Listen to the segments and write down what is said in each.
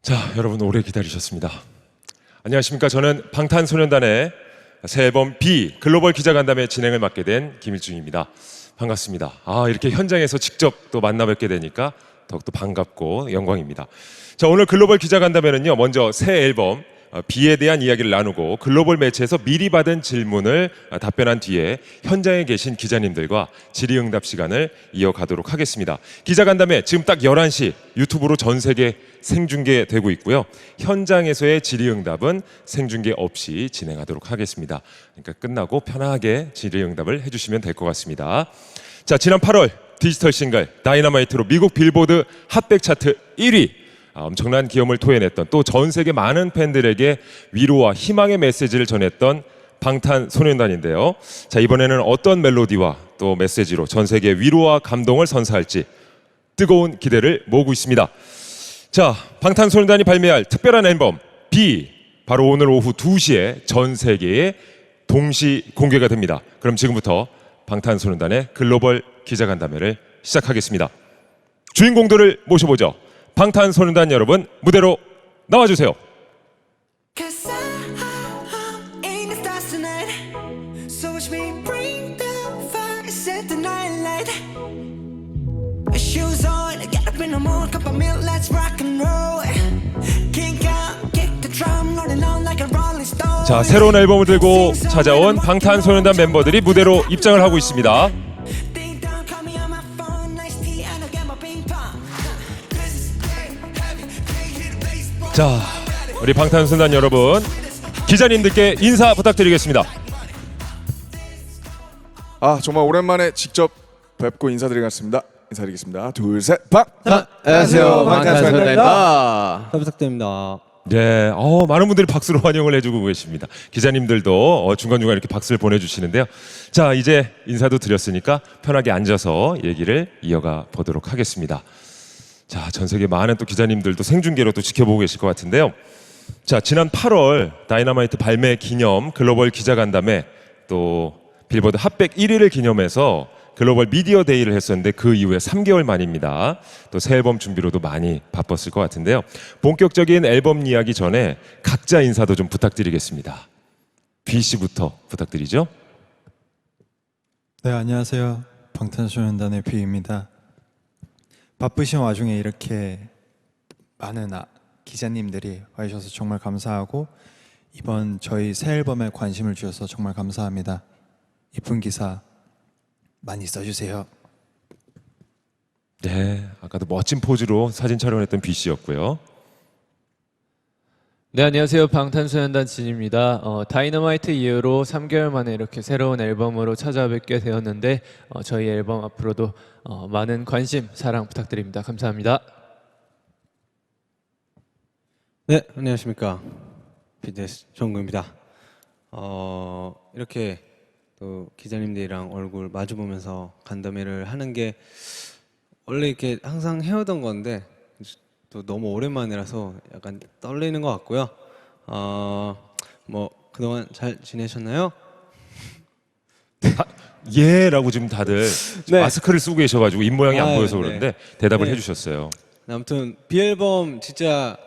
자, 여러분 오래 기다리셨습니다. 안녕하십니까. 저는 방탄소년단의 새 앨범 B 글로벌 기자간담회 진행을 맡게 된 김일중입니다. 반갑습니다. 이렇게 현장에서 직접 또 만나 뵙게 되니까 더욱더 반갑고 영광입니다. 자, 오늘 글로벌 기자간담회는요, 먼저 새 앨범 B에 대한 이야기를 나누고 글로벌 매체에서 미리 받은 질문을 답변한 뒤에 현장에 계신 기자님들과 질의응답 시간을 이어가도록 하겠습니다. 기자간담회 지금 딱 11시 유튜브로 전 세계 생중계되고 있고요. 현장에서의 질의응답은 생중계 없이 진행하도록 하겠습니다. 그러니까 끝나고 편하게 질의응답을 해주시면 될 것 같습니다. 자, 지난 8월 디지털 싱글 다이너마이트로 미국 빌보드 핫백 차트 1위, 엄청난 기염을 토해냈던, 또 전 세계 많은 팬들에게 위로와 희망의 메시지를 전했던 방탄소년단인데요. 자, 이번에는 어떤 멜로디와 또 메시지로 전 세계 위로와 감동을 선사할지 뜨거운 기대를 모으고 있습니다. 자, 방탄소년단이 발매할 특별한 앨범 B, 바로 오늘 오후 2시에 전 세계에 동시 공개가 됩니다. 그럼 지금부터 방탄소년단의 글로벌 기자간담회를 시작하겠습니다. 주인공들을 모셔보죠. 방탄소년단 여러분, 무대로 나와주세요. 자, 새로운 앨범을 들고 찾아온 방탄소년단 멤버들이 무대로 입장을 하고 있습니다. 자, 우리 방탄소년단 여러분, 기자님들께 인사 부탁드리겠습니다. 정말 오랜만에 직접 뵙고 인사드리겠습니다. 인사드리겠습니다. 둘, 셋, 안녕하세요, 방탄소년단입니다. 잘 부탁드립니다. 네, 많은 분들이 박수로 환영을 해주고 계십니다. 기자님들도 중간중간 이렇게 박수를 보내주시는데요. 자, 이제 인사도 드렸으니까 편하게 앉아서 얘기를 이어가 보도록 하겠습니다. 자, 전 세계 많은 또 기자님들도 생중계로 또 지켜보고 계실 것 같은데요. 자, 지난 8월 다이너마이트 발매 기념 글로벌 기자간담회, 또 빌보드 핫백 1위를 기념해서 글로벌 미디어 데이를 했었는데 그 이후에 3개월 만입니다. 또 새 앨범 준비로도 많이 바빴을 것 같은데요. 본격적인 앨범 이야기 전에 각자 인사도 좀 부탁드리겠습니다. B 씨부터 부탁드리죠. 네, 안녕하세요. 방탄소년단의 B입니다. 바쁘신 와중에 이렇게 많은 기자님들이 와주셔서 정말 감사하고, 이번 저희 새 앨범에 관심을 주셔서 정말 감사합니다. 이쁜 기사 많이 써주세요. 네, 아까도 멋진 포즈로 사진 촬영했던 B 씨였고요. 네, 안녕하세요. 방탄소년단 진입니다. 다이너마이트 이후로 3개월 만에 이렇게 새로운 앨범으로 찾아뵙게 되었는데, 저희 앨범 앞으로도 많은 관심, 사랑 부탁드립니다. 감사합니다. 네, 안녕하십니까. BTS 정국입니다. 이렇게 또 기자님들이랑 얼굴 마주보면서 간담회를 하는 게 원래 이렇게 항상 해오던 건데 또 너무 오랜만이라서 약간 떨리는 것 같고요. 뭐 그동안 잘 지내셨나요? 예라고 지금 다들 네. 마스크를 쓰고 계셔가지고 입 모양이 안 아유, 보여서 네. 그런데 대답을 네. 해주셨어요. 아무튼 비앨범 진짜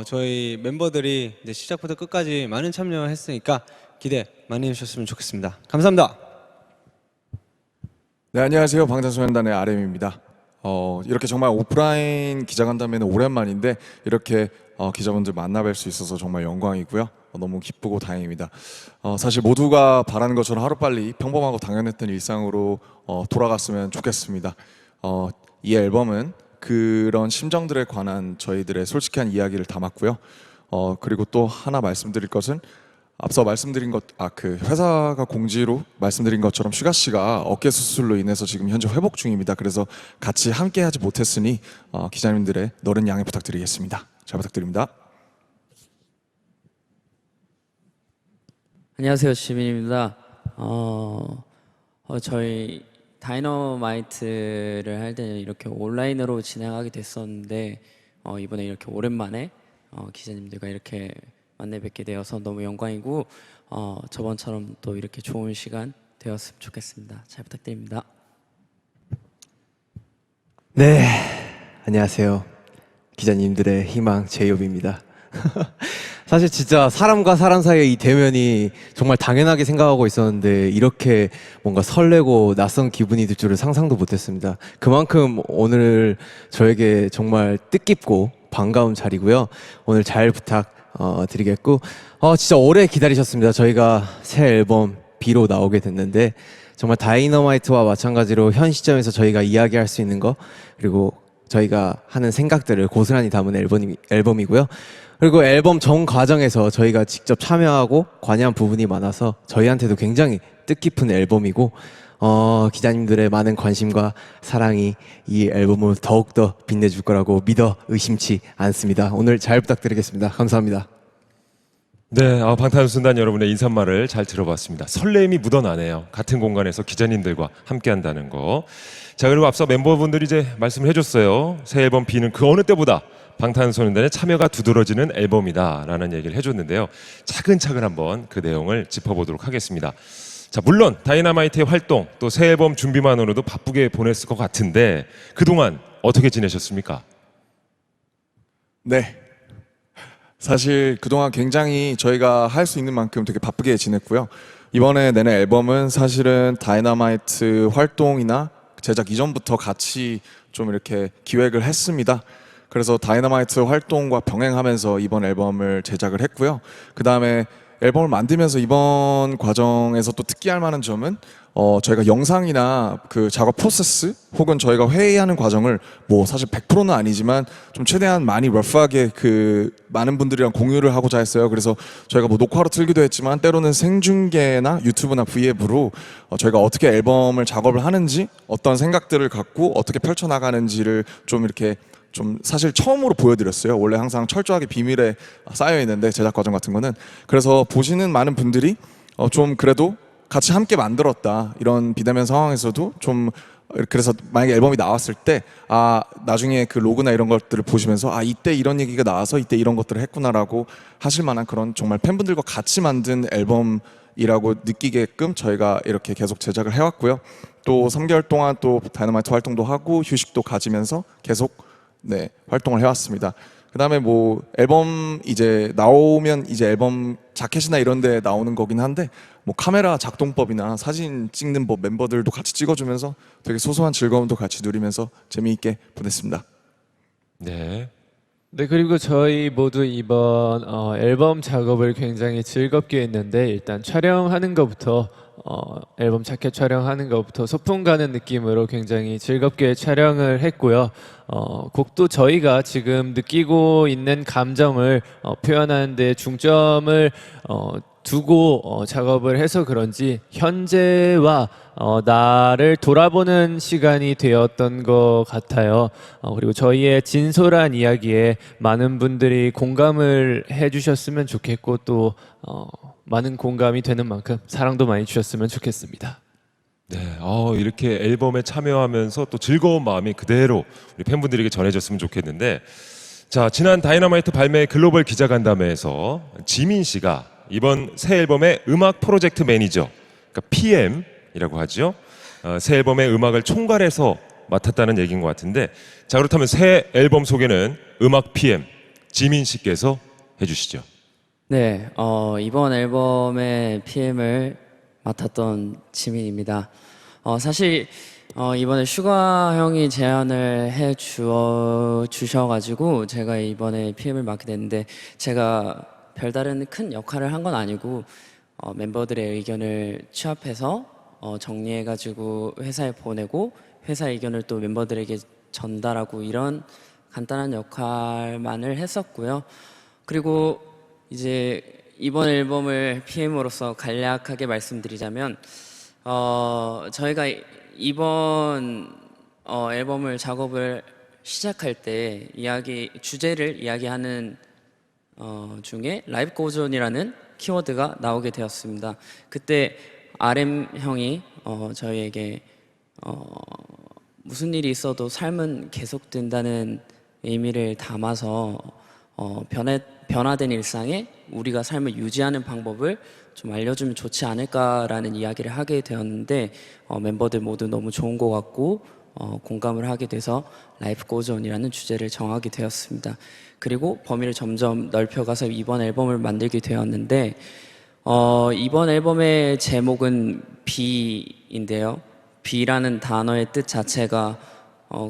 저희 멤버들이 이제 시작부터 끝까지 많은 참여했으니까 기대 많이 해주셨으면 좋겠습니다. 감사합니다. 네, 안녕하세요. 방탄소년단의 RM입니다. 이렇게 정말 오프라인 기자간담회는 오랜만인데 이렇게 기자분들 만나뵐 수 있어서 정말 영광이고요. 너무 기쁘고 다행입니다. 사실 모두가 바라는 것처럼 하루빨리 평범하고 당연했던 일상으로 돌아갔으면 좋겠습니다. 이 앨범은 그런 심정들에 관한 저희들의 솔직한 이야기를 담았고요. 그리고 또 하나 말씀드릴 것은 앞서 말씀드린 그 회사가 공지로 말씀드린 것처럼 슈가 씨가 어깨 수술로 인해서 지금 현재 회복 중입니다. 그래서 같이 함께하지 못했으니 기자님들의 너른 양해 부탁드리겠습니다. 잘 부탁드립니다. 안녕하세요, 지민입니다. 저희 다이너마이트를 할 때는 이렇게 온라인으로 진행하게 됐었는데 이번에 이렇게 오랜만에 기자님들과 이렇게 만나 뵙게 되어서 너무 영광이고 저번처럼 또 이렇게 좋은 시간 되었으면 좋겠습니다. 잘 부탁드립니다. 네, 안녕하세요. 기자님들의 희망 제이홉입니다. 사실 진짜 사람과 사람 사이의 이 대면이 정말 당연하게 생각하고 있었는데 이렇게 뭔가 설레고 낯선 기분이 들 줄을 상상도 못했습니다. 그만큼 오늘 저에게 정말 뜻깊고 반가운 자리고요. 오늘 잘 부탁드리겠고 진짜 오래 기다리셨습니다. 저희가 새 앨범 B로 나오게 됐는데 정말 다이너마이트와 마찬가지로 현 시점에서 저희가 이야기할 수 있는 거 그리고 저희가 하는 생각들을 고스란히 담은 앨범이고요. 그리고 앨범 전 과정에서 저희가 직접 참여하고 관여한 부분이 많아서 저희한테도 굉장히 뜻깊은 앨범이고 기자님들의 많은 관심과 사랑이 이 앨범을 더욱더 빛내줄 거라고 믿어 의심치 않습니다. 오늘 잘 부탁드리겠습니다. 감사합니다. 네, 방탄소년단 여러분의 인사말을 잘 들어봤습니다. 설렘이 묻어나네요. 같은 공간에서 기자님들과 함께한다는 거. 자, 그리고 앞서 멤버분들이 이제 말씀을 해줬어요. 새 앨범 B는 그 어느 때보다 방탄소년단의 참여가 두드러지는 앨범이다라는 얘기를 해줬는데요. 차근차근 한번 그 내용을 짚어보도록 하겠습니다. 자, 물론 다이너마이트의 활동 또 새 앨범 준비만으로도 바쁘게 보냈을 것 같은데 그동안 어떻게 지내셨습니까? 네. 사실 그동안 굉장히 저희가 할 수 있는 만큼 되게 바쁘게 지냈고요. 이번에 내는 앨범은 사실은 다이너마이트 활동이나 제작 이전부터 같이 좀 이렇게 기획을 했습니다. 그래서 다이너마이트 활동과 병행하면서 이번 앨범을 제작을 했고요. 그 다음에 앨범을 만들면서 이번 과정에서 또 특기할 만한 점은 저희가 영상이나 그 작업 프로세스 혹은 저희가 회의하는 과정을 뭐 사실 100%는 아니지만 좀 최대한 많이 러프하게 그 많은 분들이랑 공유를 하고자 했어요. 그래서 저희가 뭐 녹화로 틀기도 했지만 때로는 생중계나 유튜브나 V앱으로 저희가 어떻게 앨범을 작업을 하는지 어떤 생각들을 갖고 어떻게 펼쳐나가는지를 좀 이렇게 좀 사실 처음으로 보여드렸어요. 원래 항상 철저하게 비밀에 쌓여 있는데 제작 과정 같은 거는 그래서 보시는 많은 분들이 좀 그래도 같이 함께 만들었다 이런 비대면 상황에서도 좀 그래서 만약에 앨범이 나왔을 때 나중에 그 로그나 이런 것들을 보시면서 이때 이런 얘기가 나와서 이때 이런 것들을 했구나라고 하실 만한 그런 정말 팬분들과 같이 만든 앨범이라고 느끼게끔 저희가 이렇게 계속 제작을 해왔고요. 또 3개월 동안 또 다이너마이트 활동도 하고 휴식도 가지면서 계속 활동을 해왔습니다. 그 다음에 뭐 앨범 이제 나오면 이제 앨범 자켓이나 이런 데 나오는 거긴 한데 뭐 카메라 작동법이나 사진 찍는 법 멤버들도 같이 찍어주면서 되게 소소한 즐거움도 같이 누리면서 재미있게 보냈습니다. 네. 네, 그리고 저희 모두 이번 앨범 작업을 굉장히 즐겁게 했는데 일단 촬영하는 것부터 앨범 자켓 촬영하는 것부터 소풍 가는 느낌으로 굉장히 즐겁게 촬영을 했고요. 곡도 저희가 지금 느끼고 있는 감정을 표현하는 데 중점을 두고 작업을 해서 그런지 현재와 나를 돌아보는 시간이 되었던 것 같아요. 그리고 저희의 진솔한 이야기에 많은 분들이 공감을 해주셨으면 좋겠고 또 많은 공감이 되는 만큼 사랑도 많이 주셨으면 좋겠습니다. 네, 이렇게 앨범에 참여하면서 또 즐거운 마음이 그대로 우리 팬분들에게 전해졌으면 좋겠는데 자, 지난 다이너마이트 발매 글로벌 기자간담회에서 지민 씨가 이번 새 앨범의 음악 프로젝트 매니저, 그러니까 PM PM이라고 하죠. 새 앨범의 음악을 총괄해서 맡았다는 얘기인 것 같은데, 자 그렇다면 새 앨범 소개는 음악 PM 지민 씨께서 해주시죠. 네, 이번 앨범의 PM을 맡았던 지민입니다. 사실 이번에 슈가 형이 제안을 주셔가지고 제가 이번에 PM을 맡게 됐는데, 제가 별다른 큰 역할을 한 건 아니고 멤버들의 의견을 취합해서 정리해가지고 회사에 보내고 회사 의견을 또 멤버들에게 전달하고 이런 간단한 역할만을 했었고요. 그리고 이제 이번 앨범을 PM으로서 간략하게 말씀드리자면 저희가 이번 앨범을 작업을 시작할 때 주제를 이야기하는 중에 라이브 고존이라는 키워드가 나오게 되었습니다. 그때 RM 형이 저희에게 무슨 일이 있어도 삶은 계속된다는 의미를 담아서 변화된 일상에 우리가 삶을 유지하는 방법을 좀 알려주면 좋지 않을까라는 이야기를 하게 되었는데, 멤버들 모두 너무 좋은 것 같고 공감을 하게 돼서 라이프 고존이라는 주제를 정하게 되었습니다. 그리고 범위를 점점 넓혀가서 이번 앨범을 만들게 되었는데, 이번 앨범의 제목은 비인데요. 비라는 단어의 뜻 자체가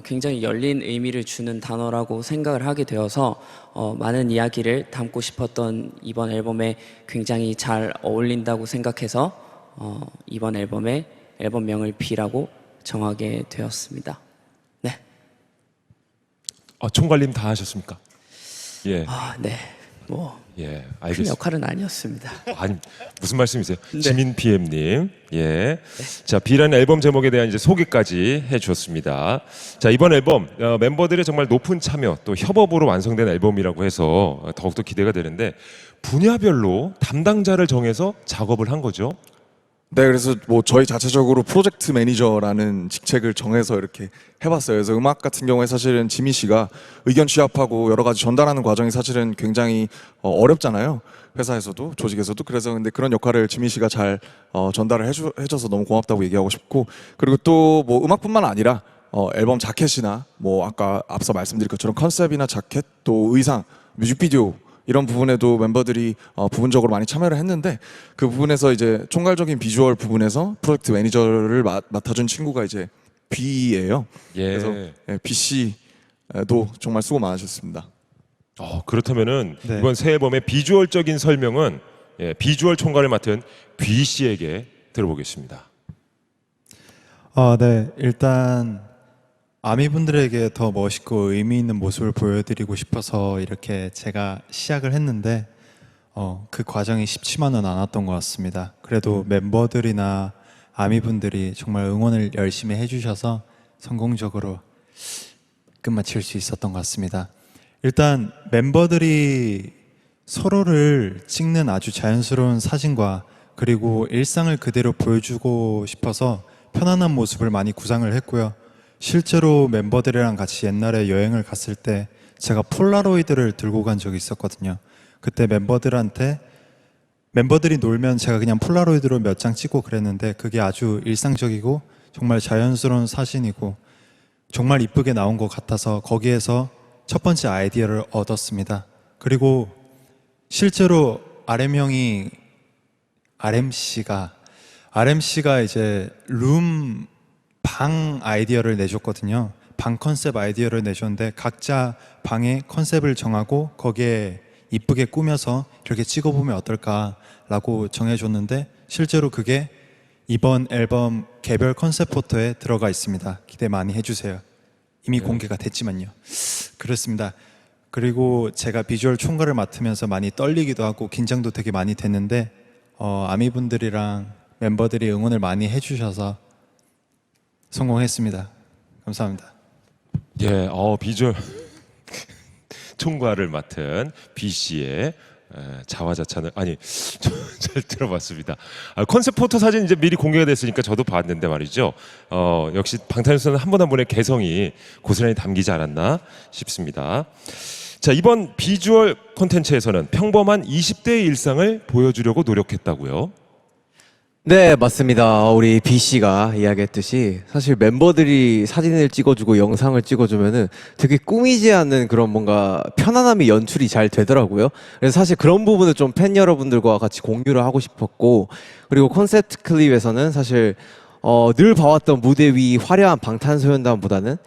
굉장히 열린 의미를 주는 단어라고 생각을 하게 되어서 많은 이야기를 담고 싶었던 이번 앨범에 굉장히 잘 어울린다고 생각해서 이번 앨범의 앨범명을 비라고 정하게 되었습니다. 네. 총괄님 다 하셨습니까? 예. 네. 뭐 예, 큰 알겠습니다. 역할은 아니었습니다. 아니 무슨 말씀이세요? 네. 지민 PM님. 예. 자 B라는 앨범 제목에 대한 이제 소개까지 해주었습니다. 자 이번 앨범 멤버들의 정말 높은 참여 또 협업으로 완성된 앨범이라고 해서 더욱더 기대가 되는데, 분야별로 담당자를 정해서 작업을 한 거죠. 네, 그래서 뭐 저희 자체적으로 프로젝트 매니저라는 직책을 정해서 이렇게 해봤어요. 그래서 음악 같은 경우에 사실은 지민 씨가 의견 취합하고 여러 가지 전달하는 과정이 사실은 굉장히 어렵잖아요. 회사에서도 조직에서도. 그래서 근데 그런 역할을 지민 씨가 잘 전달을 해줘서 너무 고맙다고 얘기하고 싶고, 그리고 또 뭐 음악뿐만 아니라 앨범 자켓이나 뭐 아까 앞서 말씀드린 것처럼 컨셉이나 자켓 또 의상, 뮤직비디오 이런 부분에도 멤버들이 부분적으로 많이 참여를 했는데, 그 부분에서 이제 총괄적인 비주얼 부분에서 프로젝트 매니저를 맡아준 친구가 이제 B예요. 예. 그래서 B 씨도 정말 수고 많으셨습니다. 그렇다면은 네. 이번 새 앨범의 비주얼적인 설명은 비주얼 총괄을 맡은 B 씨에게 들어보겠습니다. 네. 일단 아미분들에게 더 멋있고 의미 있는 모습을 보여드리고 싶어서 이렇게 제가 시작을 했는데 그 과정이 쉽지만은 않았던 것 같습니다. 그래도 멤버들이나 아미분들이 정말 응원을 열심히 해주셔서 성공적으로 끝마칠 수 있었던 것 같습니다. 일단 멤버들이 서로를 찍는 아주 자연스러운 사진과 그리고 일상을 그대로 보여주고 싶어서 편안한 모습을 많이 구상을 했고요. 실제로 멤버들이랑 같이 옛날에 여행을 갔을 때 제가 폴라로이드를 들고 간 적이 있었거든요. 그때 멤버들이 놀면 제가 그냥 폴라로이드로 몇 장 찍고 그랬는데, 그게 아주 일상적이고 정말 자연스러운 사진이고 정말 이쁘게 나온 것 같아서 거기에서 첫 번째 아이디어를 얻었습니다. 그리고 실제로 RMC가 이제 방 아이디어를 내줬거든요. 방 컨셉 아이디어를 내줬는데 각자 방의 컨셉을 정하고 거기에 이쁘게 꾸며서 이렇게 찍어보면 어떨까라고 정해줬는데, 실제로 그게 이번 앨범 개별 컨셉 포토에 들어가 있습니다. 기대 많이 해주세요. 이미 공개가 됐지만요. 그렇습니다. 그리고 제가 비주얼 총괄을 맡으면서 많이 떨리기도 하고 긴장도 되게 많이 됐는데 아미분들이랑 멤버들이 응원을 많이 해주셔서 성공했습니다. 감사합니다. 예, 비주얼 총괄을 맡은 B 씨의 자화자찬을 잘 들어봤습니다. 컨셉 포토 사진 이제 미리 공개가 됐으니까 저도 봤는데 말이죠. 역시 방탄소년단 한 분 한 분의 개성이 고스란히 담기지 않았나 싶습니다. 자, 이번 비주얼 콘텐츠에서는 평범한 20대의 일상을 보여주려고 노력했다고요. 네, 맞습니다. 우리 B 씨가 이야기했듯이 사실 멤버들이 사진을 찍어주고 영상을 찍어주면은 되게 꾸미지 않는 그런 뭔가 편안함이 연출이 잘 되더라고요. 그래서 사실 그런 부분을 좀 팬 여러분들과 같이 공유를 하고 싶었고, 그리고 콘셉트 클립에서는 사실 늘 봐왔던 무대 위 화려한 방탄소년단보다는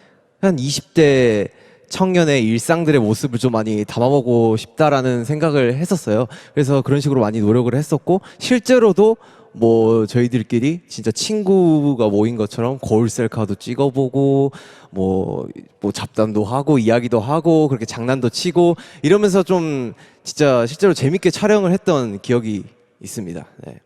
한 20대 청년의 일상들의 모습을 좀 많이 담아보고 싶다라는 생각을 했었어요. 그래서 그런 식으로 많이 노력을 했었고, 실제로도 뭐 저희들끼리 진짜 친구가 모인 것처럼 거울 셀카도 찍어보고 뭐 잡담도 하고 이야기도 하고 그렇게 장난도 치고 이러면서 좀 진짜 실제로 재밌게 촬영을 했던 기억이 있습니다. 네.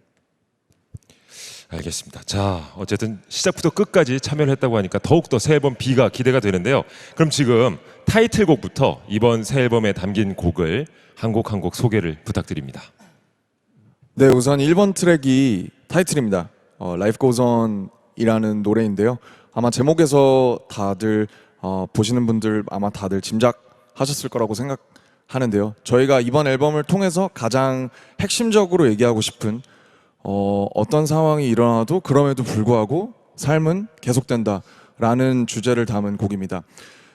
알겠습니다. 자, 어쨌든 시작부터 끝까지 참여를 했다고 하니까 더욱더 새 앨범 B가 기대가 되는데요. 그럼 지금 타이틀곡부터 이번 새 앨범에 담긴 곡을 한 곡 한 곡 소개를 부탁드립니다. 네, 우선 1번 트랙이 타이틀입니다. Life Goes On이라는 노래인데요. 아마 제목에서 다들 보시는 분들 아마 다들 짐작하셨을 거라고 생각하는데요. 저희가 이번 앨범을 통해서 가장 핵심적으로 얘기하고 싶은 어떤 상황이 일어나도 그럼에도 불구하고 삶은 계속된다라는 주제를 담은 곡입니다.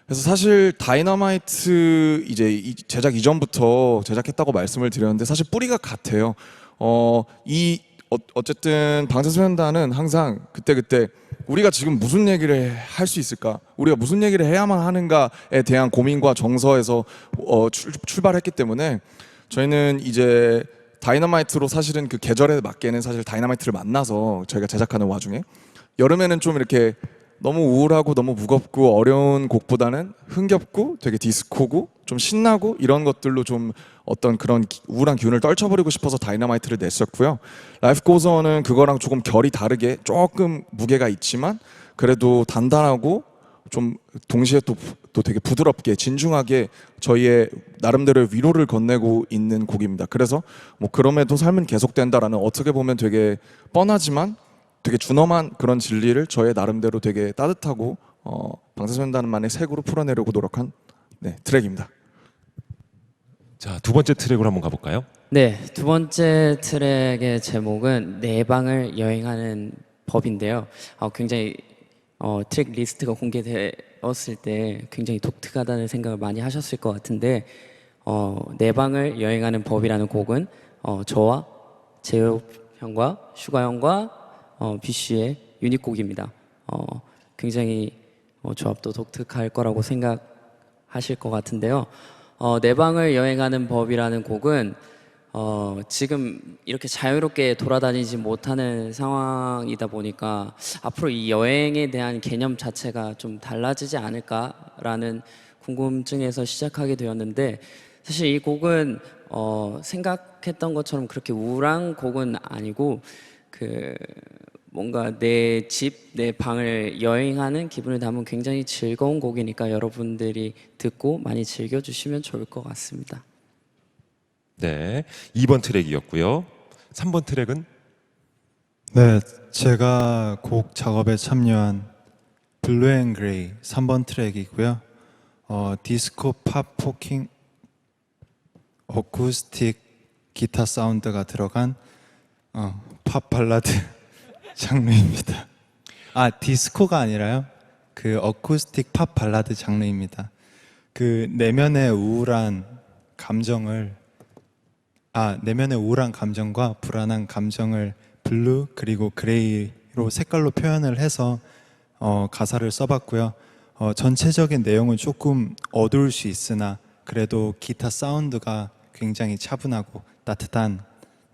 그래서 사실 다이너마이트 이제 제작 이전부터 제작했다고 말씀을 드렸는데 사실 뿌리가 같아요. 어쨌든 방탄소년단은 항상 그때 우리가 지금 무슨 얘기를 할 수 있을까? 우리가 무슨 얘기를 해야만 하는가에 대한 고민과 정서에서 출발했기 때문에 저희는 이제 다이너마이트로 사실은 그 계절에 맞게는 사실 다이너마이트를 만나서 저희가 제작하는 와중에 여름에는 좀 이렇게 너무 우울하고 너무 무겁고 어려운 곡보다는 흥겹고 되게 디스코고 좀 신나고 이런 것들로 좀 어떤 그런 우울한 기운을 떨쳐버리고 싶어서 다이너마이트를 냈었고요. Life Goes On은 그거랑 조금 결이 다르게 조금 무게가 있지만 그래도 단단하고 좀 동시에 또 되게 부드럽게 진중하게 저희의 나름대로의 위로를 건네고 있는 곡입니다. 그래서 뭐 그럼에도 삶은 계속된다라는 어떻게 보면 되게 뻔하지만 되게 준엄한 그런 진리를 저의 나름대로 되게 따뜻하고 방탄소년단만의 색으로 풀어내려고 노력한 트랙입니다. 자, 두 번째 트랙으로 한번 가볼까요? 네, 두 번째 트랙의 제목은 내 방을 여행하는 법인데요. 굉장히 트랙 리스트가 공개되었을 때 굉장히 독특하다는 생각을 많이 하셨을 것 같은데 내 방을 여행하는 법이라는 곡은 저와 재엽 형과 슈가 형과 비쉬의 유닛곡입니다. 굉장히 조합도 독특할 거라고 생각하실 것 같은데요. 내 방을 여행하는 법이라는 곡은 지금 이렇게 자유롭게 돌아다니지 못하는 상황이다 보니까 앞으로 이 여행에 대한 개념 자체가 좀 달라지지 않을까라는 궁금증에서 시작하게 되었는데 사실 이 곡은 생각했던 것처럼 그렇게 우울한 곡은 아니고 뭔가 내 집, 내 방을 여행하는 기분을 담은 굉장히 즐거운 곡이니까 여러분들이 듣고 많이 즐겨주시면 좋을 것 같습니다. 네, 2번 트랙이었고요. 3번 트랙은 네, 제가 곡 작업에 참여한 블루 앤 그레이 3번 트랙이고요. 디스코 팝 포킹 어쿠스틱 기타 사운드가 들어간 팝 발라드 장르입니다. 디스코가 아니라요. 그 어쿠스틱 팝 발라드 장르입니다. 그 내면의 우울한 감정과 불안한 감정을 블루 그리고 그레이로 색깔로 표현을 해서 가사를 써봤고요. 전체적인 내용은 조금 어두울 수 있으나 그래도 기타 사운드가 굉장히 차분하고 따뜻한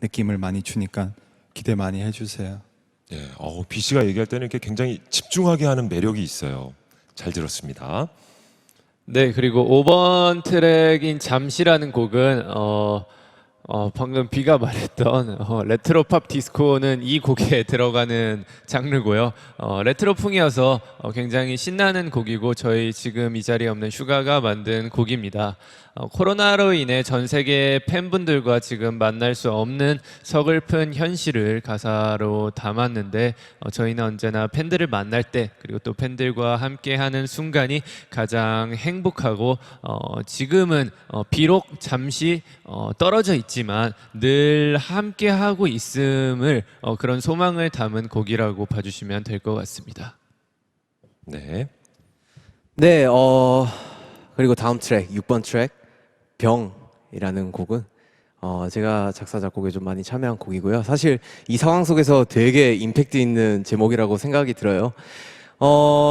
느낌을 많이 주니까 기대 많이 해주세요. 네, B 씨가 얘기할 때는 이렇게 굉장히 집중하게 하는 매력이 있어요. 잘 들었습니다. 네, 그리고 5번 트랙인 잠시라는 곡은 방금 비가 말했던 레트로 팝 디스코는 이 곡에 들어가는 장르고요. 레트로풍이어서 굉장히 신나는 곡이고 저희 지금 이 자리에 없는 슈가가 만든 곡입니다. 코로나로 인해 전 세계 팬분들과 지금 만날 수 없는 서글픈 현실을 가사로 담았는데 저희는 언제나 팬들을 만날 때 그리고 또 팬들과 함께하는 순간이 가장 행복하고 지금은 비록 잠시 떨어져 있지 있지만 늘 함께 하고 있음을 그런 소망을 담은 곡이라고 봐주시면 될 것 같습니다. 네. 네, 그리고 다음 트랙 6번 트랙 병이라는 곡은 제가 작사 작곡에 좀 많이 참여한 곡이고요. 사실 이 상황 속에서 되게 임팩트 있는 제목이라고 생각이 들어요.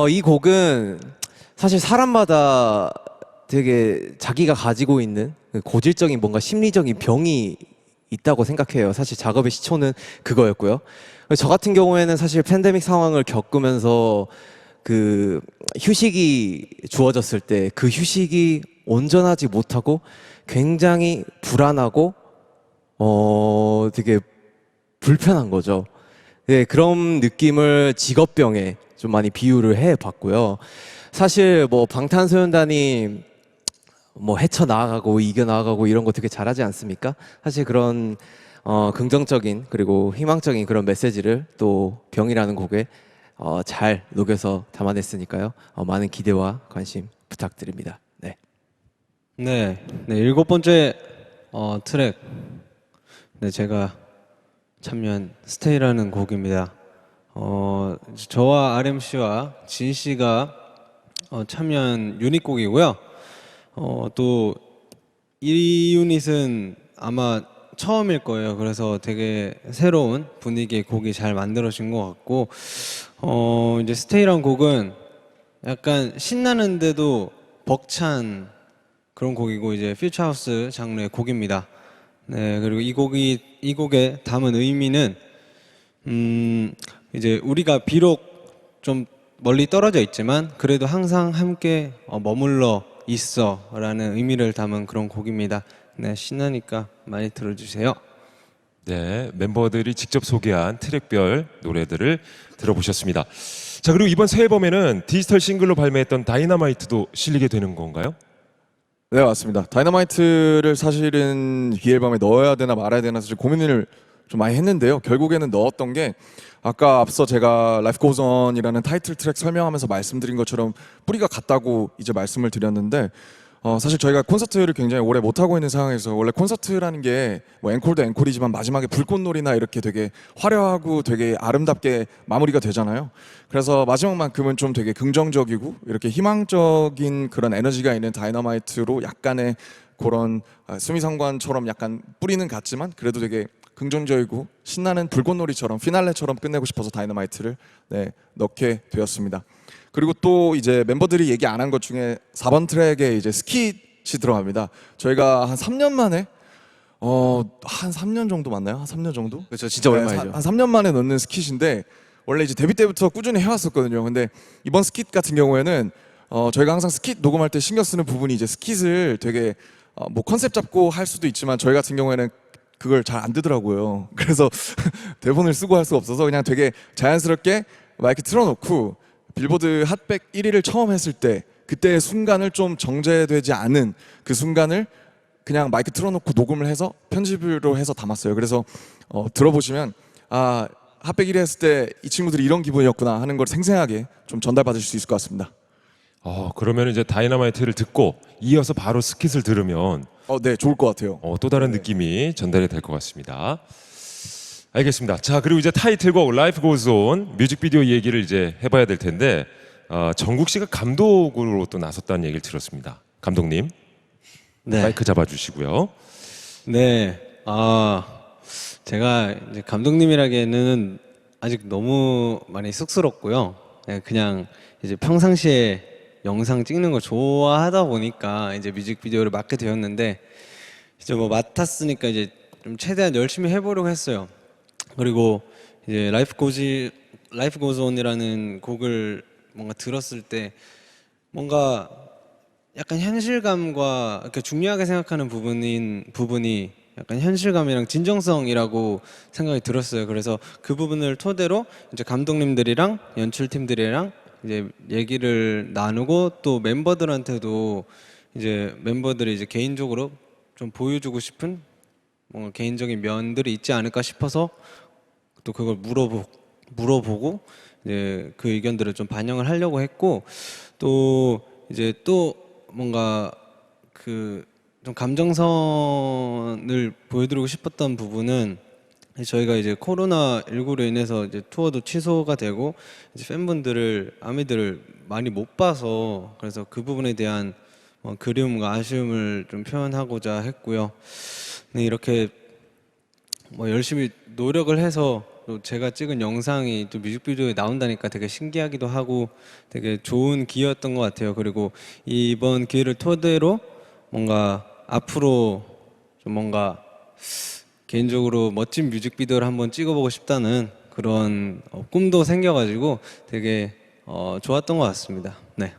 이 곡은 사실 사람마다 되게 자기가 가지고 있는 고질적인 뭔가 심리적인 병이 있다고 생각해요. 사실 작업의 시초는 그거였고요. 저 같은 경우에는 사실 팬데믹 상황을 겪으면서 그 휴식이 주어졌을 때 그 휴식이 온전하지 못하고 굉장히 불안하고 되게 불편한 거죠. 네, 그런 느낌을 직업병에 좀 많이 비유를 해봤고요. 사실 뭐 방탄소년단이 뭐 헤쳐나가고 이겨나가고 이런 거 되게 잘하지 않습니까? 사실 그런 긍정적인 그리고 희망적인 그런 메시지를 또 병이라는 곡에 잘 녹여서 담아냈으니까요. 많은 기대와 관심 부탁드립니다. 네. 네, 네, 일곱 번째 트랙. 네, 제가 참여한 스테이라는 곡입니다. 저와 RM 씨와 진 씨가 참여한 유닛곡이고요. 또 이 유닛은 아마 처음일 거예요. 그래서 되게 새로운 분위기의 곡이 잘 만들어진 것 같고, 이제 스테이란 곡은 약간 신나는데도 벅찬 그런 곡이고 이제 퓨처하우스 장르의 곡입니다. 네, 그리고 이 곡에 담은 의미는 이제 우리가 비록 좀 멀리 떨어져 있지만 그래도 항상 함께 머물러 있어라는 의미를 담은 그런 곡입니다. 네, 신나니까 많이 들어주세요. 네, 멤버들이 직접 소개한 트랙별 노래들을 들어보셨습니다. 자, 그리고 이번 새 앨범에는 디지털 싱글로 발매했던 다이너마이트도 실리게 되는 건가요? 네, 맞습니다. 다이너마이트를 사실은 이 앨범에 넣어야 되나 말아야 되나 사실 고민을 좀 많이 했는데요. 결국에는 넣었던 게 아까 앞서 제가 Life Goes On이라는 타이틀 트랙 설명하면서 말씀드린 것처럼 뿌리가 같다고 이제 말씀을 드렸는데 사실 저희가 콘서트를 굉장히 오래 못 하고 있는 상황에서 원래 콘서트라는 게 뭐 앵콜도 앵콜이지만 마지막에 불꽃놀이나 이렇게 되게 화려하고 되게 아름답게 마무리가 되잖아요. 그래서 마지막만큼은 좀 되게 긍정적이고 이렇게 희망적인 그런 에너지가 있는 다이너마이트로 약간의 그런 수미상관처럼 약간 뿌리는 같지만 그래도 되게 긍정적이고 신나는 불꽃놀이처럼 피날레처럼 끝내고 싶어서 다이너마이트를 넣게 되었습니다. 그리고 또 이제 멤버들이 얘기 안 한 것 중에 4번 트랙에 이제 스킷이 들어갑니다. 저희가 한 3년 만에 한 3년 정도 맞나요? 한 3년 정도? 그렇죠. 진짜 오랜만이죠. 한 3년 만에 넣는 스킷인데 원래 이제 데뷔 때부터 꾸준히 해왔었거든요. 근데 이번 스킷 같은 경우에는 저희가 항상 스킷 녹음할 때 신경 쓰는 부분이 이제 스킷을 되게 뭐 컨셉 잡고 할 수도 있지만 저희 같은 경우에는 그걸 잘 안 되더라고요. 그래서 대본을 쓰고 할 수가 없어서 그냥 되게 자연스럽게 마이크 틀어놓고 빌보드 핫백 1위를 처음 했을 때 그때의 순간을 좀 정제되지 않은 그 순간을 그냥 마이크 틀어놓고 녹음을 해서 편집으로 해서 담았어요. 그래서 들어보시면 핫백 1위 했을 때 이 친구들이 이런 기분이었구나 하는 걸 생생하게 좀 전달받으실 수 있을 것 같습니다. 그러면 이제 다이너마이트를 듣고 이어서 바로 스킷을 들으면 네, 좋을 것 같아요. 또 다른 느낌이 전달이 될 것 같습니다. 알겠습니다. 자, 그리고 이제 타이틀곡 Life Goes On 뮤직비디오 얘기를 이제 해봐야 될 텐데 정국 씨가 감독으로 또 나섰다는 얘기를 들었습니다. 감독님, 네. 마이크 잡아주시고요. 네, 제가 이제 감독님이라기에는 아직 너무 많이 쑥스럽고요. 네, 그냥 이제 평상시에 영상 찍는 거 좋아하다 보니까 이제 뮤직비디오를 맡게 되었는데 이제 뭐 맡았으니까 이제 좀 최대한 열심히 해보려고 했어요. 그리고 이제 Life Goes On이라는 곡을 뭔가 들었을 때 뭔가 약간 현실감과 이렇게 중요하게 생각하는 부분이 약간 현실감이랑 진정성이라고 생각이 들었어요. 그래서 그 부분을 토대로 이제 감독님들이랑 연출팀들이랑 이제 얘기를 나누고 또 멤버들한테도 이제 멤버들이 이제 개인적으로 좀 보여주고 싶은 뭔가 개인적인 면들이 있지 않을까 싶어서 또 그걸 물어보고 이제 그 의견들을 좀 반영을 하려고 했고 또 이제 또 뭔가 그 좀 감정선을 보여드리고 싶었던 부분은 저희가 이제 코로나19로 인해서 이제 투어도 취소가 되고 이제 팬분들을 아미들을 많이 못 봐서 그래서 그 부분에 대한 그리움과 아쉬움을 좀 표현하고자 했고요. 네, 이렇게 열심히 노력을 해서 또 제가 찍은 영상이 또 뮤직비디오에 나온다니까 되게 신기하기도 하고 되게 좋은 기회였던 것 같아요. 그리고 이번 기회를 토대로 뭔가 앞으로 좀 뭔가 개인적으로 멋진 뮤직비디오를 한번 찍어보고 싶다는 그런 꿈도 생겨가지고 되게 좋았던 것 같습니다. 네.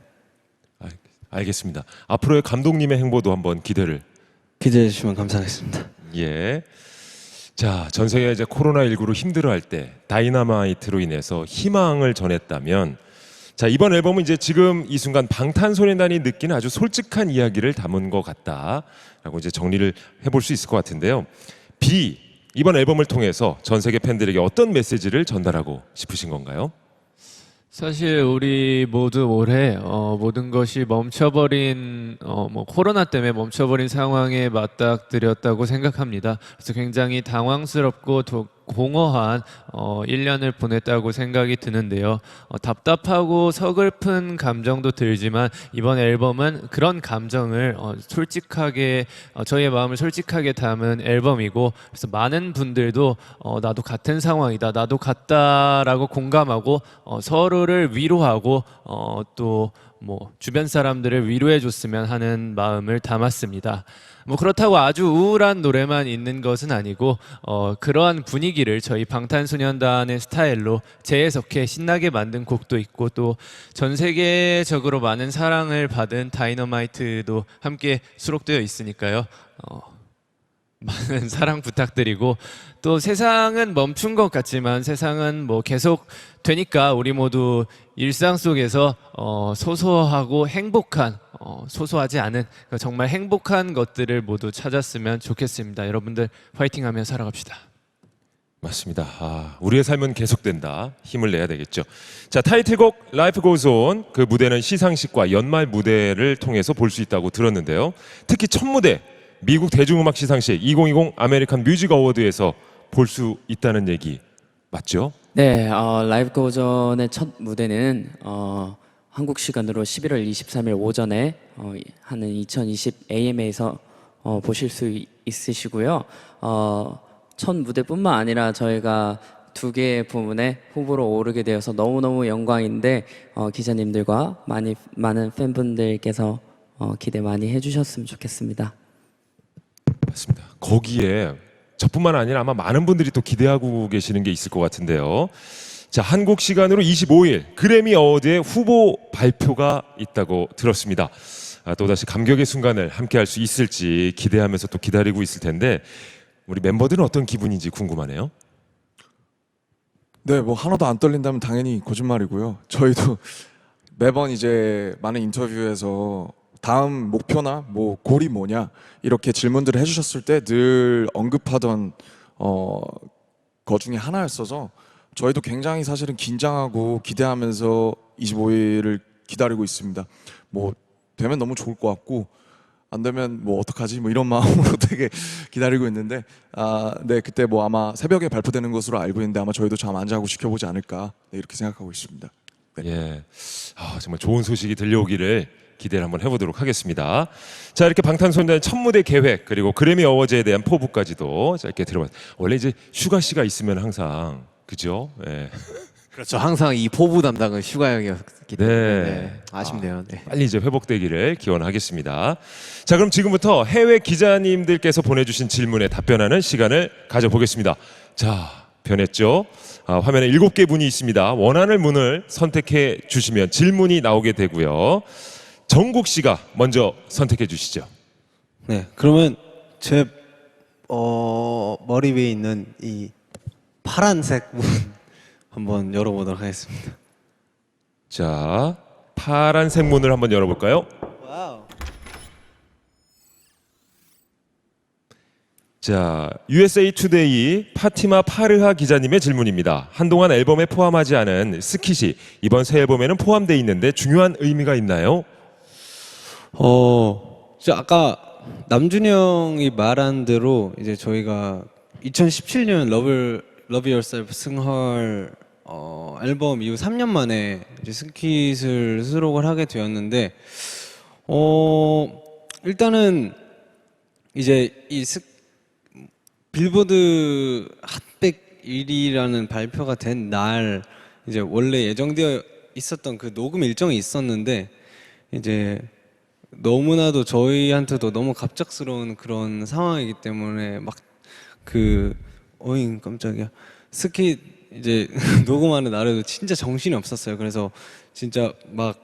알겠습니다. 앞으로의 감독님의 행보도 한번 기대를. 기대해 주시면 감사하겠습니다. 예. 자, 전 세계가 이제 코로나19로 힘들어할 때 다이너마이트로 인해서 희망을 전했다면, 자, 이번 앨범은 이제 지금 이 순간 방탄소년단이 느끼는 아주 솔직한 이야기를 담은 것 같다라고 이제 정리를 해볼 수 있을 것 같은데요. B, 이번 앨범을 통해서 전 세계 팬들에게 어떤 메시지를 전달하고 싶으신 건가요? 사실 우리 모두 올해 모든 것이 멈춰버린 코로나 때문에 멈춰버린 상황에 맞닥뜨렸다고 생각합니다. 그래서 굉장히 당황스럽고 공허한 1년을 보냈다고 생각이 드는데요. 답답하고 서글픈 감정도 들지만 이번 앨범은 그런 감정을 솔직하게 저희의 마음을 솔직하게 담은 앨범이고, 그래서 많은 분들도 나도 같은 상황이다, 나도 같다라고 공감하고 서로를 위로하고 또 주변 사람들을 위로해 줬으면 하는 마음을 담았습니다. 그렇다고 아주 우울한 노래만 있는 것은 아니고 그러한 분위기를 저희 방탄소년단의 스타일로 재해석해 신나게 만든 곡도 있고, 또 전 세계적으로 많은 사랑을 받은 다이너마이트도 함께 수록되어 있으니까요. 많은 사랑 부탁드리고, 또 세상은 멈춘 것 같지만 세상은 계속 되니까 우리 모두 일상 속에서 소소하고 행복한 소소하지 않은 정말 행복한 것들을 모두 찾았으면 좋겠습니다. 여러분들 파이팅하며 살아갑시다. 맞습니다. 우리의 삶은 계속된다. 힘을 내야 되겠죠. 자, 타이틀곡 Life Goes On, 그 무대는 시상식과 연말 무대를 통해서 볼 수 있다고 들었는데요. 특히 첫 무대, 미국 대중음악 시상식 2020 아메리칸 뮤직 어워드에서 볼 수 있다는 얘기 맞죠? 네, 라이브 고전의 첫 무대는 한국 시간으로 11월 23일 오전에 하는 2020 AMA에서 보실 수 있으시고요. 첫 무대뿐만 아니라 저희가 2개의 부문에 후보로 오르게 되어서 너무너무 영광인데 기자님들과 많은 팬분들께서 기대 많이 해주셨으면 좋겠습니다. 맞습니다. 거기에 저뿐만 아니라 아마 많은 분들이 또 기대하고 계시는 게 있을 것 같은데요. 자, 한국 시간으로 25일 그래미 어워드의 후보 발표가 있다고 들었습니다. 또다시 감격의 순간을 함께 할 수 있을지 기대하면서 또 기다리고 있을 텐데, 우리 멤버들은 어떤 기분인지 궁금하네요. 네, 하나도 안 떨린다면 당연히 거짓말이고요. 저희도 매번 이제 많은 인터뷰에서 다음 목표나 골이 뭐냐 이렇게 질문들을 해주셨을 때 늘 언급하던 거 중에 하나였어서 저희도 굉장히 사실은 긴장하고 기대하면서 25일을 기다리고 있습니다. 되면 너무 좋을 것 같고 안 되면 어떡하지 이런 마음으로 되게 기다리고 있는데 네, 그때 아마 새벽에 발표되는 것으로 알고 있는데 아마 저희도 잠 안 자고 지켜보지 않을까 이렇게 생각하고 있습니다. 네. 예, 정말 좋은 소식이 들려오기를 기대를 한번 해보도록 하겠습니다. 자, 이렇게 방탄소년단의 첫 무대 계획 그리고 그래미 어워즈에 대한 포부까지도 짧게 들어봤습니다. 원래 이제 슈가 씨가 있으면 항상 그죠? 예. 그렇죠. 항상 이 포부 담당은 슈가 형이었기 때문에 네. 아쉽네요. 네. 빨리 이제 회복되기를 기원하겠습니다. 자, 그럼 지금부터 해외 기자님들께서 보내주신 질문에 답변하는 시간을 가져보겠습니다. 자, 변했죠? 화면에 7개 문이 있습니다. 원하는 문을 선택해 주시면 질문이 나오게 되고요. 정국 씨가 먼저 선택해 주시죠. 네, 그러면 제 머리 위에 있는 이 파란색 문 한번 열어보도록 하겠습니다. 자, 파란색 문을 한번 열어볼까요? 와우. 자, USA 투데이 파티마 파르하 기자님의 질문입니다. 한동안 앨범에 포함하지 않은 스킷이 이번 새 앨범에는 포함되어 있는데 중요한 의미가 있나요? 진짜 아까 남준이 형이 말한 대로 이제 저희가 2017년 Love Yourself 승헐 앨범 이후 3년 만에 이제 스킷을 수록을 하게 되었는데 일단은 이제 빌보드 핫100 1위라는 발표가 된 날 이제 원래 예정되어 있었던 그 녹음 일정이 있었는데 이제 너무나도 저희한테도 너무 갑작스러운 그런 상황이기 때문에 막 어잉 깜짝이야 스킷 이제 녹음하는 날에도 진짜 정신이 없었어요. 그래서 진짜 막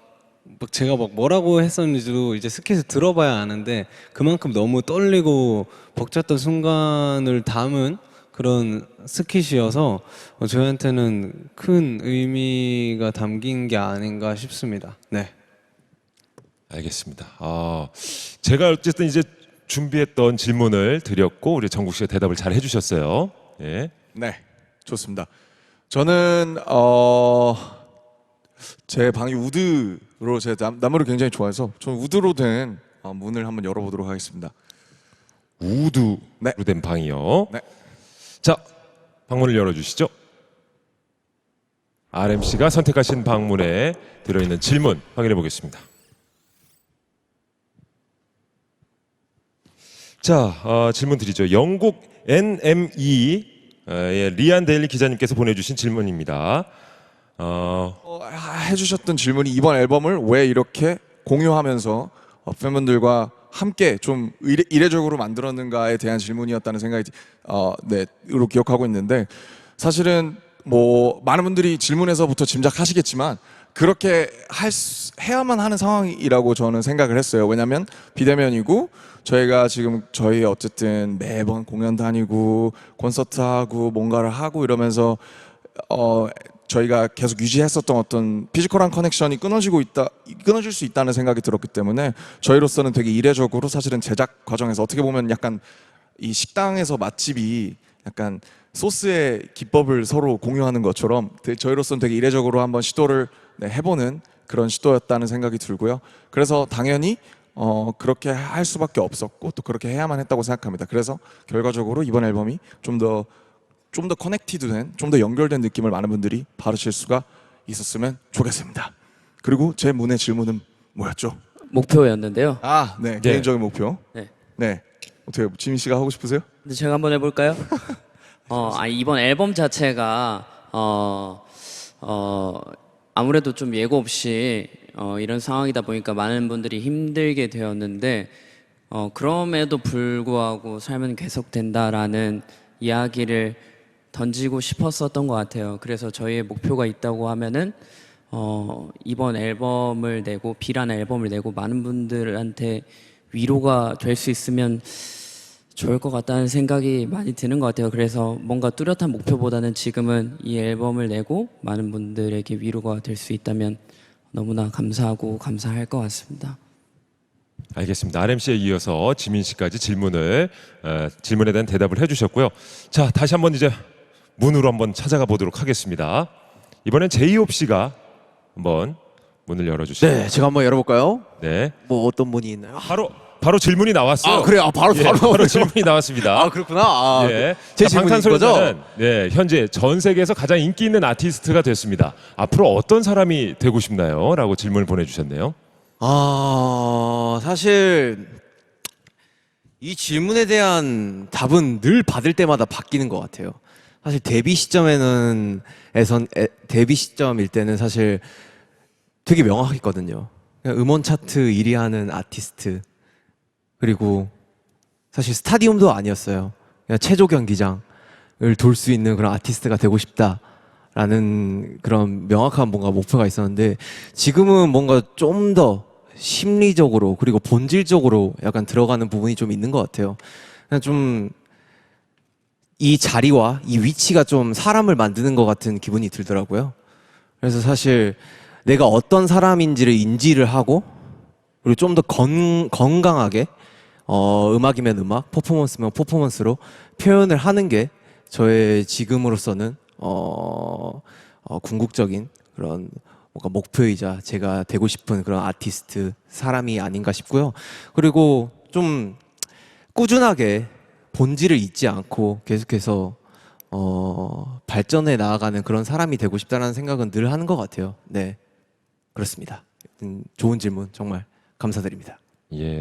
제가 막 뭐라고 했었는지도 이제 스킷을 들어봐야 아는데 그만큼 너무 떨리고 벅찼던 순간을 담은 그런 스킷이어서 저희한테는 큰 의미가 담긴 게 아닌가 싶습니다. 네. 알겠습니다. 제가 어쨌든 이제 준비했던 질문을 드렸고 우리 정국 씨가 대답을 잘 해주셨어요. 예. 네, 좋습니다. 저는 제 방이 우드로 제가 나무를 굉장히 좋아해서 저는 우드로 된 문을 한번 열어보도록 하겠습니다. 우드로 네. 된 방이요. 네. 자, 방문을 열어주시죠. RMC가 선택하신 방문에 들어있는 질문 확인해 보겠습니다. 자, 질문 드리죠. 영국 NME 리안 데일리 기자님께서 보내주신 질문입니다. 해주셨던 질문이 이번 앨범을 왜 이렇게 공유하면서 팬분들과 함께 좀 이례적으로 만들었는가에 대한 질문이었다는 생각이 으로 기억하고 있는데 사실은 뭐 많은 분들이 질문에서부터 짐작하시겠지만 그렇게 해야만 하는 상황이라고 저는 생각을 했어요. 왜냐하면 비대면이고 저희가 지금 어쨌든 매번 공연 다니고 콘서트 하고 뭔가를 하고 이러면서 저희가 계속 유지했었던 어떤 피지컬한 커넥션이 끊어질 수 있다는 생각이 들었기 때문에 저희로서는 되게 이례적으로 사실은 제작 과정에서 어떻게 보면 약간 이 식당에서 맛집이 약간 소스의 기법을 서로 공유하는 것처럼 저희로서는 되게 이례적으로 한번 시도를 해보는 그런 시도였다는 생각이 들고요. 그래서 당연히 그렇게 할 수밖에 없었고 또 그렇게 해야만 했다고 생각합니다. 그래서 결과적으로 이번 앨범이 좀 더 커넥티드된, 좀 더 연결된 느낌을 많은 분들이 받으실 수가 있었으면 좋겠습니다. 그리고 제 문의 질문은 뭐였죠? 목표였는데요. 네, 개인적인 목표. 네. 네, 어떻게 지민 씨가 하고 싶으세요? 근데 제가 한번 해볼까요? 이번 앨범 자체가 아무래도 좀 예고 없이 이런 상황이다 보니까 많은 분들이 힘들게 되었는데 그럼에도 불구하고 삶은 계속된다라는 이야기를 던지고 싶었었던 것 같아요. 그래서 저희의 목표가 있다고 하면은 이번 앨범을 내고 B라는 앨범을 내고 많은 분들한테 위로가 될 수 있으면 좋을 것 같다는 생각이 많이 드는 것 같아요. 그래서 뭔가 뚜렷한 목표보다는 지금은 이 앨범을 내고 많은 분들에게 위로가 될 수 있다면 너무나 감사하고 감사할 것 같습니다. 알겠습니다. RMC에 이어서 지민 씨까지 질문에 대한 대답을 해주셨고요. 자, 다시 한번 이제 문으로 한번 찾아가 보도록 하겠습니다. 이번엔 제이홉 씨가 한번 문을 열어주시죠. 네, 제가 한번 열어볼까요? 네, 뭐 어떤 문이 있나요? 바로 질문이 나왔어요. 그래요? 바로 바로 질문이 나왔습니다. 그렇구나. 예. 제 자, 질문인 거죠? 방탄소년단은 현재 전 세계에서 가장 인기 있는 아티스트가 됐습니다. 앞으로 어떤 사람이 되고 싶나요? 라고 질문을 보내주셨네요. 사실 이 질문에 대한 답은 늘 받을 때마다 바뀌는 것 같아요. 사실 데뷔 시점일 때는 사실 되게 명확했거든요. 그냥 음원 차트 1위 하는 아티스트, 그리고 사실 스타디움도 아니었어요. 그냥 체조 경기장을 돌 수 있는 그런 아티스트가 되고 싶다라는 그런 명확한 뭔가 목표가 있었는데 지금은 뭔가 좀 더 심리적으로 그리고 본질적으로 약간 들어가는 부분이 좀 있는 것 같아요. 그냥 좀 이 자리와 이 위치가 좀 사람을 만드는 것 같은 기분이 들더라고요. 그래서 사실 내가 어떤 사람인지를 인지를 하고 그리고 좀 더 건강하게 음악이면 음악, 퍼포먼스면 퍼포먼스로 표현을 하는 게 저의 지금으로서는 궁극적인 그런 뭔가 목표이자 제가 되고 싶은 그런 아티스트 사람이 아닌가 싶고요. 그리고 좀 꾸준하게 본질을 잊지 않고 계속해서 발전해 나아가는 그런 사람이 되고 싶다는 생각은 늘 하는 것 같아요. 네, 그렇습니다. 좋은 질문 정말 감사드립니다. 예.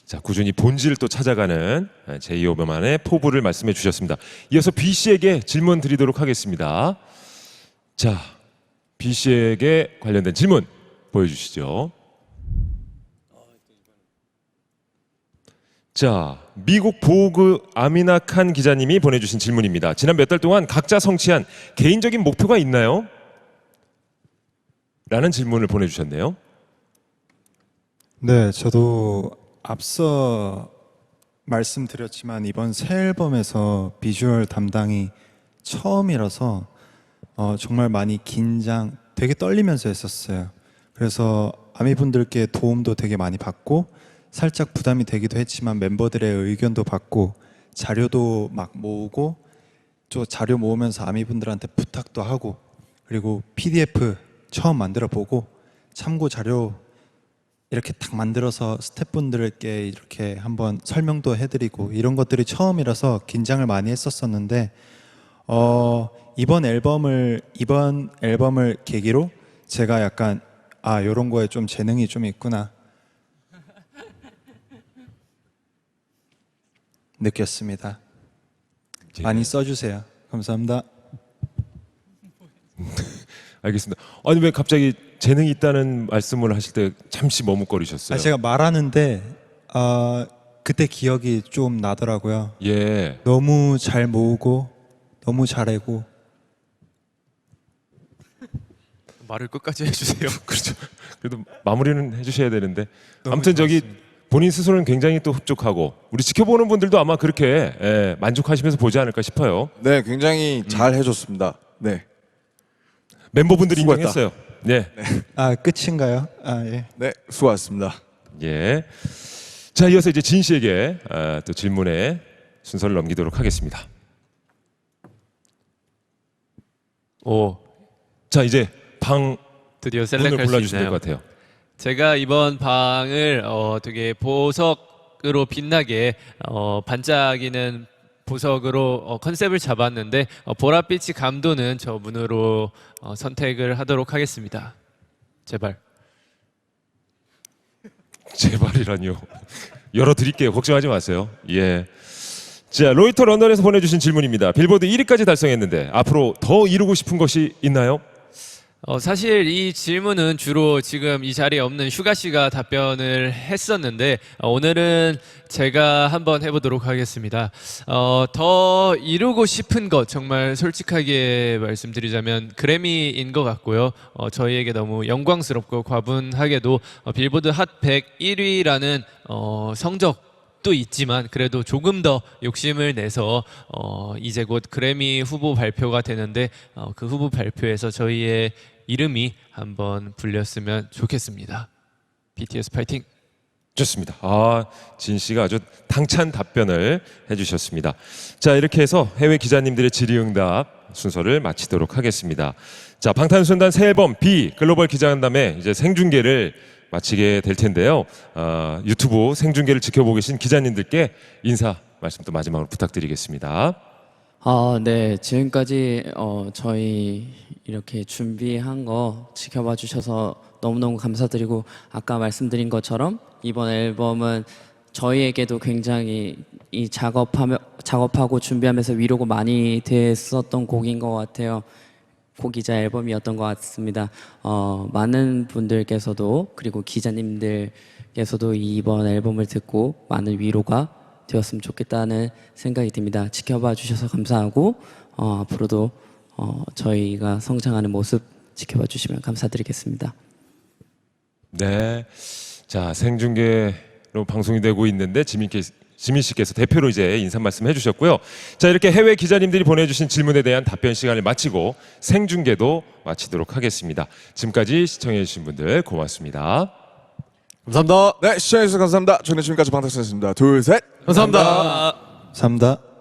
자, 꾸준히 본질을 또 찾아가는 제이홉만의 포부를 말씀해 주셨습니다. 이어서 B 씨에게 질문 드리도록 하겠습니다. 자, B 씨에게 관련된 질문 보여주시죠. 자, 미국 보그 아미나 칸 기자님이 보내주신 질문입니다. 지난 몇 달 동안 각자 성취한 개인적인 목표가 있나요? 라는 질문을 보내주셨네요. 네, 저도 앞서 말씀드렸지만 이번 새 앨범에서 비주얼 담당이 처음이라서 정말 많이 되게 떨리면서 했었어요. 그래서 아미분들께 도움도 되게 많이 받고 살짝 부담이 되기도 했지만 멤버들의 의견도 받고 자료도 막 모으고 또 자료 모으면서 아미분들한테 부탁도 하고 그리고 PDF 처음 만들어 보고 참고 자료 이렇게 딱 만들어서 스태프분들께 이렇게 한번 설명도 해드리고 이런 것들이 처음이라서 긴장을 많이 했었었는데 이번 앨범을 계기로 제가 약간 이런 거에 좀 재능이 좀 있구나 느꼈습니다. 많이 써주세요. 감사합니다. 알겠습니다. 아니 왜 갑자기 재능이 있다는 말씀을 하실 때 잠시 머뭇거리셨어요? 제가 말하는데 그때 기억이 좀 나더라고요. 예. 너무 잘 모으고 너무 잘하고 말을 끝까지 해주세요. 그렇죠. 그래도 마무리는 해주셔야 되는데 너무 아무튼 저기 좋았습니다. 본인 스스로는 굉장히 또 흡족하고 우리 지켜보는 분들도 아마 그렇게 만족하시면서 보지 않을까 싶어요. 네, 굉장히 잘 해줬습니다. 네, 멤버분들이 수고했다. 인정했어요. 네. 끝인가요? 예. 네, 수고하셨습니다. 예. 자, 이어서 이제 진 씨에게 또 질문의 순서를 넘기도록 하겠습니다. 오, 자, 이제 방 드디어 문을 셀렉할 수 골라주시면 될 있나요? 것 같아요. 제가 이번 방을 되게 보석으로 빛나게 반짝이는 보석으로 컨셉을 잡았는데 보랏빛이 감도는 저 문으로 선택을 하도록 하겠습니다. 제발. 제발이라니요. 열어드릴게요. 걱정하지 마세요. 예. 자, 로이터 런던에서 보내주신 질문입니다. 빌보드 1위까지 달성했는데 앞으로 더 이루고 싶은 것이 있나요? 사실 이 질문은 주로 지금 이 자리에 없는 슈가 씨가 답변을 했었는데 오늘은 제가 한번 해보도록 하겠습니다. 더 이루고 싶은 것 정말 솔직하게 말씀드리자면 그래미인 것 같고요. 저희에게 너무 영광스럽고 과분하게도 빌보드 핫 100 1위라는 성적도 있지만 그래도 조금 더 욕심을 내서 이제 곧 그래미 후보 발표가 되는데 그 후보 발표에서 저희의 이름이 한번 불렸으면 좋겠습니다. BTS 파이팅! 좋습니다. 진 씨가 아주 당찬 답변을 해주셨습니다. 자, 이렇게 해서 해외 기자님들의 질의응답 순서를 마치도록 하겠습니다. 자, 방탄소년단 새 앨범 B 글로벌 기자간담회 이제 생중계를 마치게 될 텐데요. 유튜브 생중계를 지켜보고 계신 기자님들께 인사 말씀 또 마지막으로 부탁드리겠습니다. 네, 지금까지 저희 이렇게 준비한 거 지켜봐 주셔서 너무너무 감사드리고 아까 말씀드린 것처럼 이번 앨범은 저희에게도 굉장히 이 작업하고 준비하면서 위로가 많이 됐었던 곡인 것 같아요. 곡이자 앨범이었던 것 같습니다. 많은 분들께서도 그리고 기자님들께서도 이번 앨범을 듣고 많은 위로가 되었으면 좋겠다는 생각이 듭니다. 지켜봐 주셔서 감사하고 앞으로도 저희가 성장하는 모습 지켜봐 주시면 감사드리겠습니다. 네. 자, 생중계로 방송이 되고 있는데 지민 씨께서 대표로 이제 인사 말씀 해주셨고요. 자, 이렇게 해외 기자님들이 보내주신 질문에 대한 답변 시간을 마치고 생중계도 마치도록 하겠습니다. 지금까지 시청해주신 분들 고맙습니다. 감사합니다. 네, 시청해주셔서 감사합니다. 저는 지금까지 방탄소년단이었습니다. 둘, 셋. 감사합니다. 감사합니다.